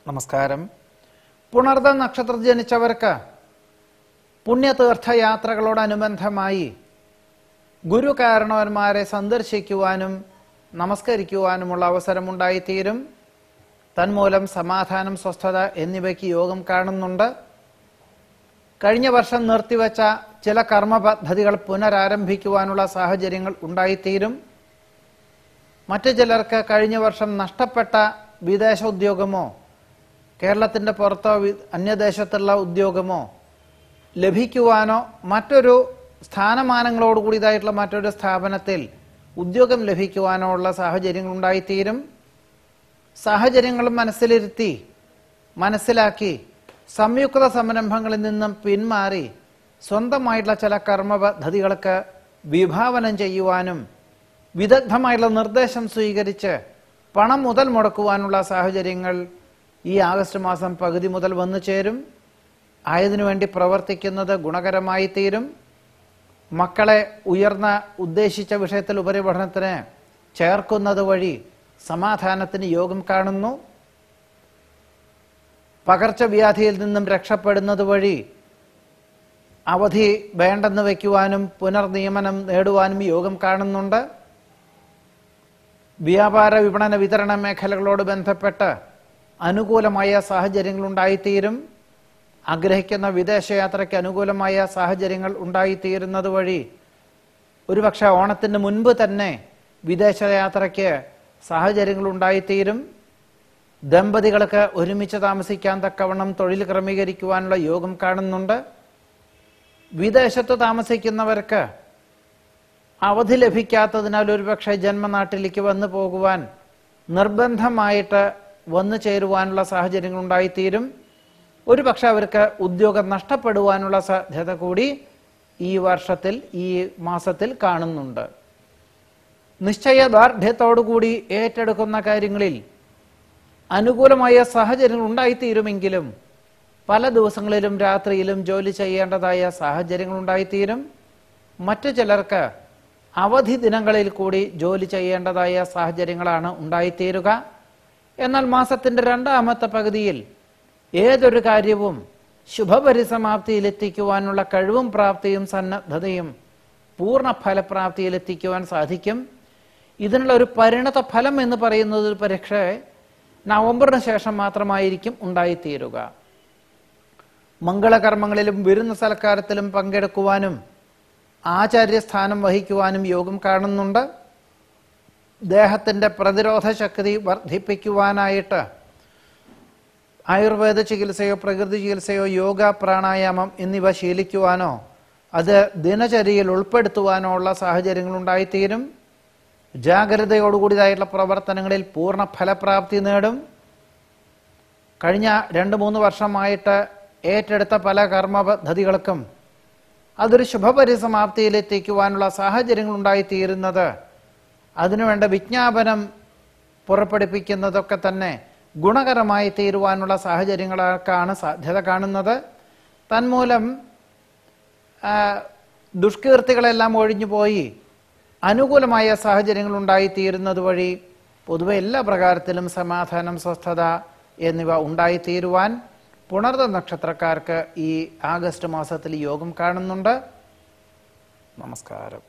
നമസ്കാരം. പുണർദ നക്ഷത്രത്തിൽ ജനിച്ചവർക്ക് പുണ്യതീർത്ഥയാത്രകളോടനുബന്ധമായി ഗുരുകാരണവന്മാരെ സന്ദർശിക്കുവാനും നമസ്കരിക്കുവാനുമുള്ള അവസരമുണ്ടായിത്തീരും. തന്മൂലം സമാധാനം, സ്വസ്ഥത എന്നിവയ്ക്ക് യോഗം കാണുന്നുണ്ട്. കഴിഞ്ഞ വർഷം നിർത്തിവെച്ച ചില കർമ്മ പദ്ധതികൾ പുനരാരംഭിക്കുവാനുള്ള സാഹചര്യങ്ങൾ ഉണ്ടായിത്തീരും. മറ്റു ചിലർക്ക് കഴിഞ്ഞ വർഷം നഷ്ടപ്പെട്ട വിദേശ ഉദ്യോഗമോ കേരളത്തിൻ്റെ പുറത്തോ അന്യദേശത്തുള്ള ഉദ്യോഗമോ ലഭിക്കുവാനോ മറ്റൊരു സ്ഥാനമാനങ്ങളോടുകൂടിയതായിട്ടുള്ള മറ്റൊരു സ്ഥാപനത്തിൽ ഉദ്യോഗം ലഭിക്കുവാനോ ഉള്ള സാഹചര്യങ്ങൾ ഉണ്ടായിത്തീരും. സാഹചര്യങ്ങളും മനസ്സിലാക്കി സംയുക്ത സംരംഭങ്ങളിൽ നിന്നും പിന്മാറി സ്വന്തമായിട്ടുള്ള ചില കർമ്മ പദ്ധതികൾക്ക് വിഭാവനം ചെയ്യുവാനും വിദഗ്ധമായിട്ടുള്ള നിർദ്ദേശം സ്വീകരിച്ച് പണം മുതൽ മുടക്കുവാനുള്ള സാഹചര്യങ്ങൾ ഈ ആഗസ്റ്റ് മാസം പകുതി മുതൽ വന്നു ചേരും. ആയതിനുവേണ്ടി പ്രവർത്തിക്കുന്നത് ഗുണകരമായി തീരും. മക്കളെ ഉയർന്ന ഉദ്ദേശിച്ച വിഷയത്തിൽ ഉപരിപഠനത്തിന് ചേർക്കുന്നത് വഴി സമാധാനത്തിന് യോഗം കാണുന്നു. പകർച്ചവ്യാധിയിൽ നിന്നും രക്ഷപ്പെടുന്നത് വഴി അവധി വേണ്ടെന്ന് വയ്ക്കുവാനും പുനർനിയമനം നേടുവാനും യോഗം കാണുന്നുണ്ട്. വ്യാപാര വിപണന വിതരണ മേഖലകളോട് ബന്ധപ്പെട്ട് അനുകൂലമായ സാഹചര്യങ്ങൾ ഉണ്ടായിത്തീരും. ആഗ്രഹിക്കുന്ന വിദേശയാത്രയ്ക്ക് അനുകൂലമായ സാഹചര്യങ്ങൾ ഉണ്ടായിത്തീരുന്നത് വഴി ഒരുപക്ഷെ ഓണത്തിന് മുൻപ് തന്നെ വിദേശയാത്രയ്ക്ക് സാഹചര്യങ്ങൾ ഉണ്ടായിത്തീരും. ദമ്പതികൾക്ക് ഒരുമിച്ച് താമസിക്കാൻ തക്കവണ്ണം തൊഴിൽ ക്രമീകരിക്കുവാനുള്ള യോഗം കാണുന്നുണ്ട്. വിദേശത്ത് താമസിക്കുന്നവർക്ക് അവധി ലഭിക്കാത്തതിനാൽ ഒരുപക്ഷെ ജന്മനാട്ടിലേക്ക് വന്നു പോകുവാൻ നിർബന്ധമായിട്ട് വന്നു ചേരുവാനുള്ള സാഹചര്യങ്ങൾ ഉണ്ടായിത്തീരും. ഒരുപക്ഷെ അവർക്ക് ഉദ്യോഗം നഷ്ടപ്പെടുവാനുള്ള സാധ്യത കൂടി ഈ മാസത്തിൽ കാണുന്നുണ്ട്. നിശ്ചയദാർഢ്യത്തോടുകൂടി ഏറ്റെടുക്കുന്ന കാര്യങ്ങളിൽ അനുകൂലമായ സാഹചര്യങ്ങൾ ഉണ്ടായിത്തീരുമെങ്കിലും പല ദിവസങ്ങളിലും രാത്രിയിലും ജോലി ചെയ്യേണ്ടതായ സാഹചര്യങ്ങൾ ഉണ്ടായിത്തീരും. മറ്റു ചിലർക്ക് അവധി ദിനങ്ങളിൽ കൂടി ജോലി ചെയ്യേണ്ടതായ സാഹചര്യങ്ങളാണ് ഉണ്ടായിത്തീരുക. എന്നാൽ മാസത്തിന്റെ രണ്ടാമത്തെ പകുതിയിൽ ഏതൊരു കാര്യവും ശുഭപരിസമാപ്തിയിലെത്തിക്കുവാനുള്ള കഴിവും പ്രാപ്തിയും സന്നദ്ധതയും പൂർണ്ണ ഫലപ്രാപ്തിയിലെത്തിക്കുവാൻ സാധിക്കും. ഇതിനുള്ള ഒരു പരിണത ഫലം എന്ന് പറയുന്നത് പക്ഷേ നവംബറിന് ശേഷം മാത്രമായിരിക്കും ഉണ്ടായിത്തീരുക. മംഗളകർമ്മങ്ങളിലും വിരുന്ന് സൽക്കാരത്തിലും പങ്കെടുക്കുവാനും ആചാര്യസ്ഥാനം വഹിക്കുവാനും യോഗം കാണുന്നുണ്ട്. ദേഹത്തിന്റെ പ്രതിരോധ ശക്തി വർദ്ധിപ്പിക്കുവാനായിട്ട് ആയുർവേദ ചികിത്സയോ പ്രകൃതി ചികിത്സയോ യോഗ, പ്രാണായാമം എന്നിവ ശീലിക്കുവാനോ അത് ദിനചര്യയിൽ ഉൾപ്പെടുത്തുവാനോ ഉള്ള സാഹചര്യങ്ങൾ ഉണ്ടായിത്തീരും. ജാഗ്രതയോടുകൂടിയതായിട്ടുള്ള പ്രവർത്തനങ്ങളിൽ പൂർണ്ണ ഫലപ്രാപ്തി നേടും. കഴിഞ്ഞ 2-3 വർഷമായിട്ട് ഏറ്റെടുത്ത പല കർമ്മ പദ്ധതികൾക്കും അതൊരു ശുഭപരിസമാപ്തിയിലെത്തിക്കുവാനുള്ള സാഹചര്യങ്ങൾ ഉണ്ടായിത്തീരുന്നത് അതിനുവേണ്ട വിജ്ഞാപനം പുറപ്പെടുപ്പിക്കുന്നതൊക്കെ തന്നെ ഗുണകരമായി തീരുവാനുള്ള സാഹചര്യങ്ങൾക്കാണ് സാധ്യത കാണുന്നത്. തന്മൂലം ദുഷ്കീർത്തികളെല്ലാം ഒഴിഞ്ഞുപോയി അനുകൂലമായ സാഹചര്യങ്ങൾ ഉണ്ടായിത്തീരുന്നത് വഴി പൊതുവെ എല്ലാ പ്രകാരത്തിലും സമാധാനം, സ്വസ്ഥത എന്നിവ ഉണ്ടായിത്തീരുവാൻ പുണർദ നക്ഷത്രക്കാർക്ക് ഈ ആഗസ്റ്റ് മാസത്തിൽ യോഗം കാണുന്നുണ്ട്. നമസ്കാരം.